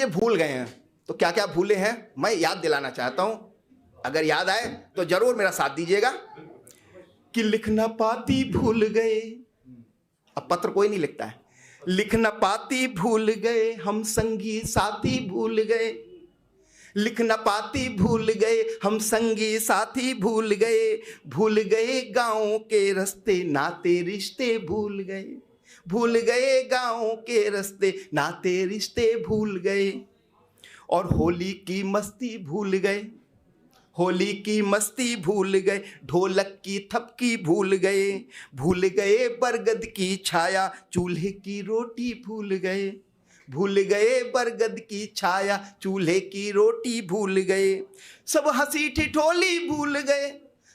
लीजिए भूल गए हैं, तो क्या क्या भूले हैं मैं याद दिलाना चाहता हूं, अगर याद आए तो जरूर मेरा साथ दीजिएगा। कि लिख ना पाती भूल गए, अब पत्र कोई नहीं लिखता है, लिख ना पाती भूल गए, हम संगी साथी भूल गए, लिख न पाती भूल गए, हम संगी साथी भूल गए, भूल गए गाँव के रास्ते नाते रिश्ते भूल गए, भूल गए गाँव के रास्ते नाते रिश्ते भूल गए, और होली की मस्ती भूल गए, होली की मस्ती भूल गए, ढोलक की थपकी भूल गए, भूल गए बरगद की छाया, चूल्हे की रोटी भूल गए, भूल गए बरगद की छाया, चूल्हे की रोटी भूल गए, सब हंसी ठिठोली भूल गए,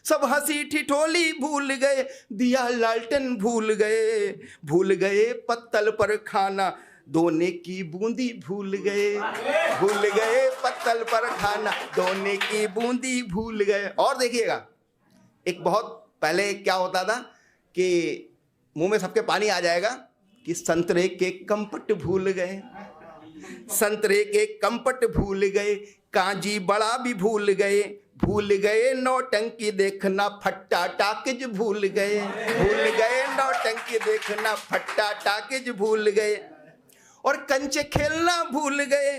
सब हंसी ठिठोली भूल गए, दिया लालटेन भूल गए, भूल गए पत्तल पर खाना, दोने की बूंदी भूल गए, भूल गए पत्तल पर खाना, दोने की बूंदी भूल गए। और देखिएगा, एक बहुत पहले क्या होता था कि मुंह में सबके पानी आ जाएगा कि संतरे के कंपट भूल गए, संतरे के कंपट भूल गए, कांजी बड़ा भी भूल गए, भूल गए नौटंकी देखना फट्टा टाकिज भूल गए, भूल गए नौटंकी देखना फट्टा टाकिज भूल गए, और कंचे खेलना भूल गए,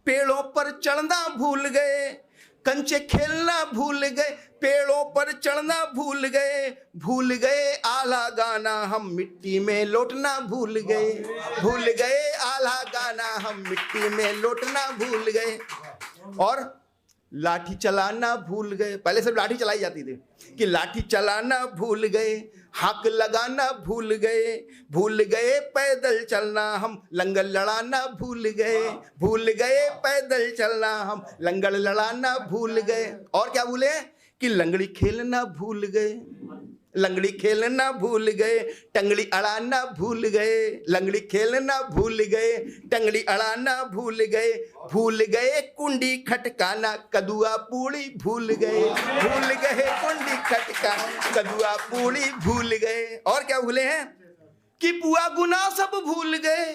पेड़ों पर चढ़ना भूल गए, कंचे खेलना भूल गए, पेड़ों पर चढ़ना भूल गए, भूल गए आला गाना, हम मिट्टी में लौटना भूल गए, भूल गए आला गाना, हम मिट्टी में लौटना भूल गए, और लाठी चलाना भूल गए, पहले सिर्फ लाठी चलाई जाती थी, कि लाठी चलाना भूल गए, हाक लगाना भूल गए, भूल गए पैदल चलना, हम लंगर लड़ाना भूल गए, भूल गए पैदल चलना, हम लंगर लड़ाना भूल गए, और क्या भूले कि लंगड़ी खेलना भूल गए, लंगड़ी खेलना भूल गए, टंगड़ी अड़ाना भूल गए, लंगड़ी खेलना भूल गए, टंगड़ी अड़ाना भूल गए, भूल गए कुंडी खटकाना, कदुआ पूड़ी भूल गए, भूल गए कुंडी खटकाना, कदुआ पूड़ी भूल गए, और क्या भूले हैं कि पुआ गुना सब भूल गए,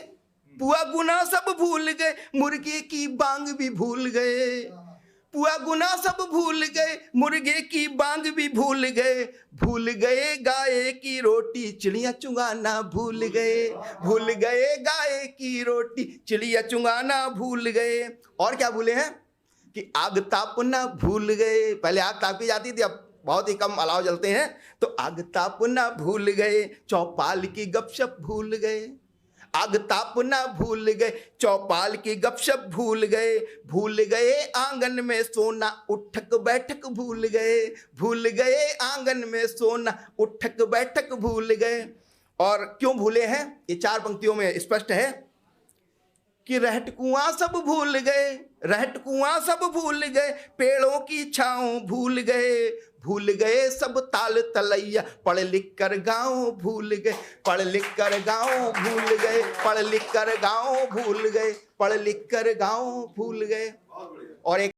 पुआ गुना सब भूल गए, मुर्गे की बांग भी भूल गए, पुआ गुना सब भूल गए, मुर्गे की बांग भी भूल गए, भूल गए गाय की रोटी, चिड़िया चुंगाना भूल गए, भूल गए गाय की रोटी, चिड़िया चुंगाना भूल गए, और क्या भूले हैं कि आग तापना भूल गए, पहले आग तापी जाती थी, अब बहुत ही कम अलाव जलते हैं, तो आग तापना भूल गए, चौपाल की गपशप भूल गए, आग तापना भूल गए, चौपाल की गपशप भूल गए, भूल गए आंगन में सोना, उठक बैठक भूल गए, भूल गए आंगन में सोना, उठक बैठक भूल गए, और क्यों भूले हैं ये चार पंक्तियों में स्पष्ट है कि रहट कुआं सब भूल गए, रहट कुआं सब भूल गए, पेड़ों की छाँव भूल गए, भूल गए सब ताल तलैया, पढ़ लिख कर गाँव भूल गए, पढ़ लिख कर गाँव भूल गए, पढ़ लिख कर गाँव भूल गए, पढ़ लिख कर गाँव भूल गए, और एक